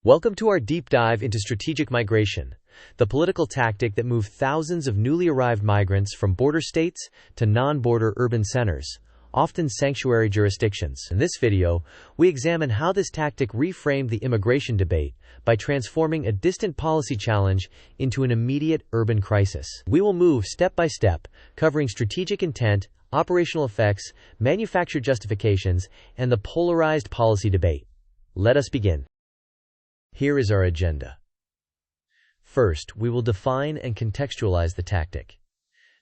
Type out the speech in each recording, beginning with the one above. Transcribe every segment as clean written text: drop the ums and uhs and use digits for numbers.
Welcome to our deep dive into strategic migration, the political tactic that moved thousands of newly arrived migrants from border states to non-border urban centers, often sanctuary jurisdictions. In this video, we examine how this tactic reframed the immigration debate by transforming a distant policy challenge into an immediate urban crisis. We will move step by step, covering strategic intent, operational effects, manufactured justifications, and the polarized policy debate. Let us begin. Here is our agenda. First, we will define and contextualize the tactic.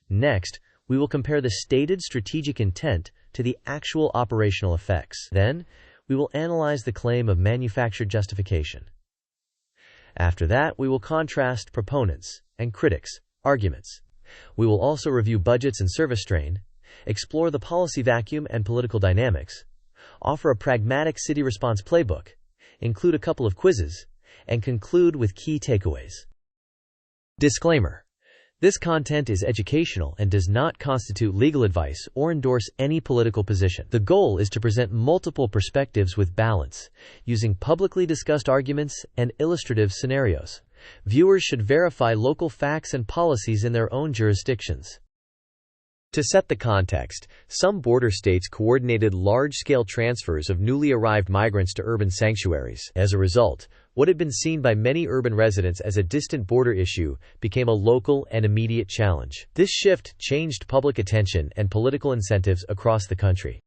Next, we will compare the stated strategic intent to the actual operational effects. Then, we will analyze the claim of manufactured justification. After that, we will contrast proponents and critics' arguments. We will also review budgets and service strain, explore the policy vacuum and political dynamics, offer a pragmatic city response playbook, include a couple of quizzes, and conclude with key takeaways. Disclaimer: this content is educational and does not constitute legal advice or endorse any political position. The goal is to present multiple perspectives with balance, using publicly discussed arguments and illustrative scenarios. Viewers should verify local facts and policies in their own jurisdictions. To set the context, some border states coordinated large-scale transfers of newly arrived migrants to urban sanctuaries. As a result, what had been seen by many urban residents as a distant border issue became a local and immediate challenge. This shift changed public attention and political incentives across the country.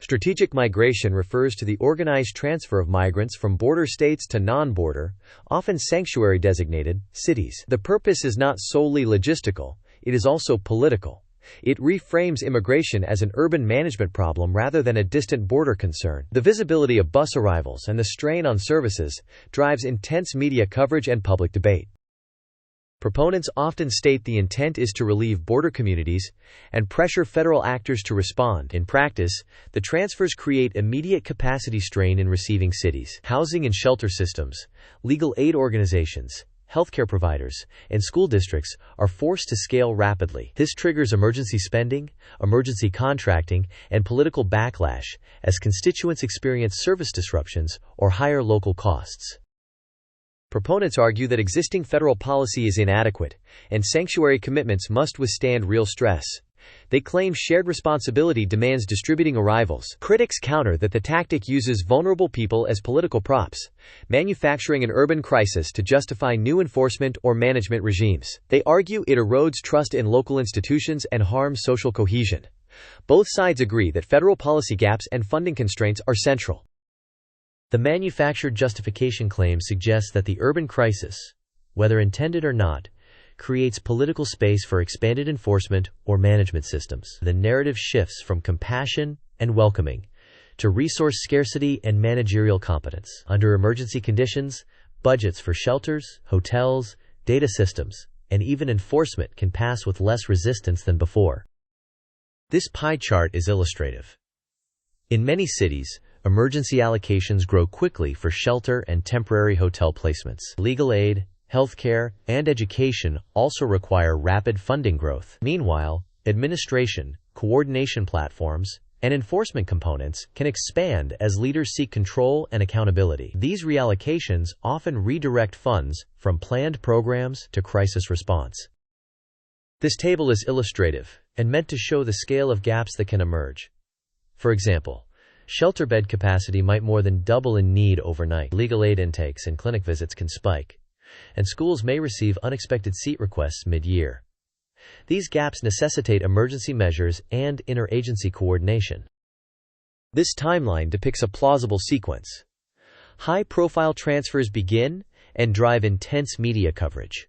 Strategic migration refers to the organized transfer of migrants from border states to non-border, often sanctuary-designated, cities. The purpose is not solely logistical, it is also political. It reframes immigration as an urban management problem rather than a distant border concern. The visibility of bus arrivals and the strain on services drives intense media coverage and public debate. Proponents often state the intent is to relieve border communities and pressure federal actors to respond. In practice, the transfers create immediate capacity strain in receiving cities. Housing and shelter systems, legal aid organizations, healthcare providers, and school districts are forced to scale rapidly. This triggers emergency spending, emergency contracting, and political backlash as constituents experience service disruptions or higher local costs. Proponents argue that existing federal policy is inadequate, and sanctuary commitments must withstand real stress. They claim shared responsibility demands distributing arrivals. Critics counter that the tactic uses vulnerable people as political props, manufacturing an urban crisis to justify new enforcement or management regimes. They argue it erodes trust in local institutions and harms social cohesion. Both sides agree that federal policy gaps and funding constraints are central. The manufactured justification claim suggests that the urban crisis, whether intended or not, creates political space for expanded enforcement or management systems. The narrative shifts from compassion and welcoming to resource scarcity and managerial competence. Under emergency conditions, budgets for shelters, hotels, data systems, and even enforcement can pass with less resistance than before. This pie chart is illustrative. In many cities, emergency allocations grow quickly for shelter and temporary hotel placements. Legal aid, healthcare, and education also require rapid funding growth. Meanwhile, administration, coordination platforms, and enforcement components can expand as leaders seek control and accountability. These reallocations often redirect funds from planned programs to crisis response. This table is illustrative and meant to show the scale of gaps that can emerge. For example, shelter bed capacity might more than double in need overnight. Legal aid intakes and clinic visits can spike, and schools may receive unexpected seat requests mid-year. These gaps necessitate emergency measures and interagency coordination. This timeline depicts a plausible sequence. High-profile transfers begin and drive intense media coverage.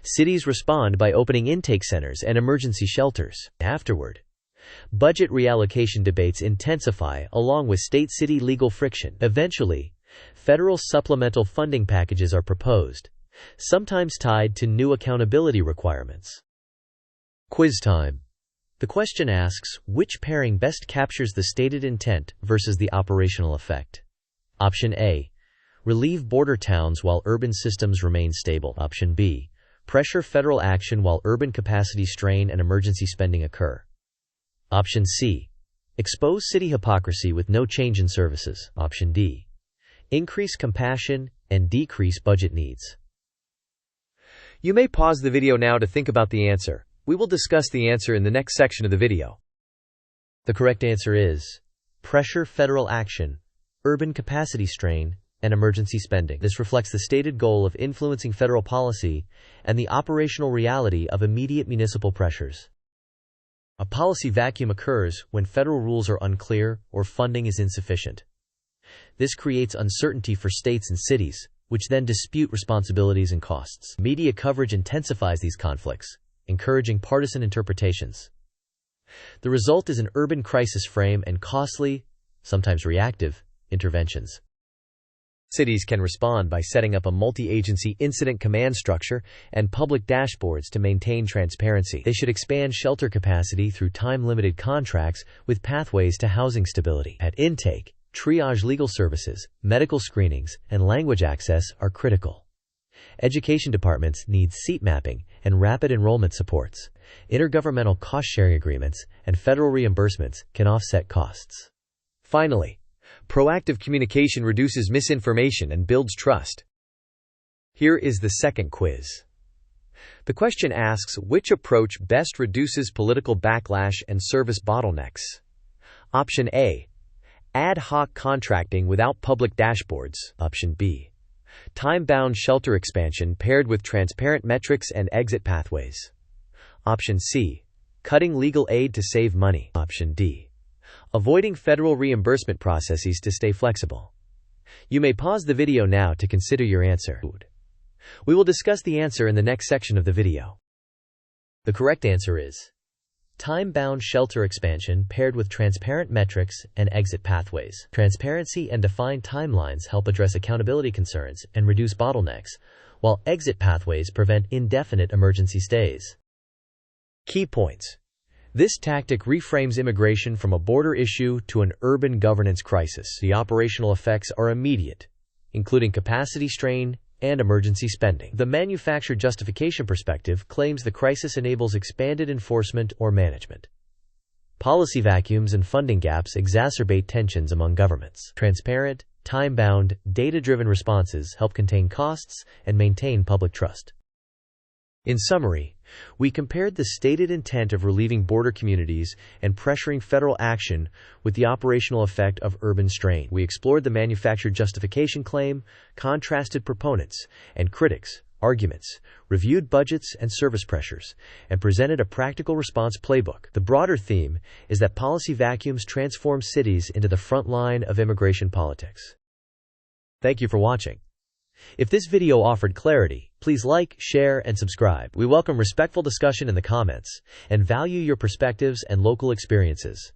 Cities respond by opening intake centers and emergency shelters. Afterward, budget reallocation debates intensify along with state-city legal friction. Eventually, federal supplemental funding packages are proposed, sometimes tied to new accountability requirements. Quiz time. The question asks, which pairing best captures the stated intent versus the operational effect? Option A: relieve border towns while urban systems remain stable. Option B: pressure federal action while urban capacity strain and emergency spending occur. Option C: expose city hypocrisy with no change in services. Option D: increase compassion, and decrease budget needs. You may pause the video now to think about the answer. We will discuss the answer in the next section of the video. The correct answer is pressure federal action, urban capacity strain, and emergency spending. This reflects the stated goal of influencing federal policy and the operational reality of immediate municipal pressures. A policy vacuum occurs when federal rules are unclear or funding is insufficient. This creates uncertainty for states and cities, which then dispute responsibilities and costs. Media coverage intensifies these conflicts, encouraging partisan interpretations. The result is an urban crisis frame and costly, sometimes reactive, interventions. Cities can respond by setting up a multi-agency incident command structure and public dashboards to maintain transparency. They should expand shelter capacity through time-limited contracts with pathways to housing stability. At intake, triage legal services, medical screenings, and language access are critical. Education departments need seat mapping and rapid enrollment supports. Intergovernmental cost-sharing agreements and federal reimbursements can offset costs. Finally, proactive communication reduces misinformation and builds trust. Here is the second quiz. The question asks, which approach best reduces political backlash and service bottlenecks? Option A, ad hoc contracting without public dashboards. Option B, time-bound shelter expansion paired with transparent metrics and exit pathways. Option C, cutting legal aid to save money. Option D, avoiding federal reimbursement processes to stay flexible. You may pause the video now to consider your answer. We will discuss the answer in the next section of the video. The correct answer is time-bound shelter expansion paired with transparent metrics and exit pathways. Transparency and defined timelines help address accountability concerns and reduce bottlenecks, while exit pathways prevent indefinite emergency stays. Key points. This tactic reframes immigration from a border issue to an urban governance crisis. The operational effects are immediate, including capacity strain and emergency spending. The manufactured justification perspective claims the crisis enables expanded enforcement or management. Policy vacuums and funding gaps exacerbate tensions among governments. Transparent, time-bound, data-driven responses help contain costs and maintain public trust. In summary, we compared the stated intent of relieving border communities and pressuring federal action with the operational effect of urban strain. We explored the manufactured justification claim, contrasted proponents and critics' arguments, reviewed budgets and service pressures, and presented a practical response playbook. The broader theme is that policy vacuums transform cities into the front line of immigration politics. Thank you for watching. If this video offered clarity, please like, share, and subscribe. We welcome respectful discussion in the comments and value your perspectives and local experiences.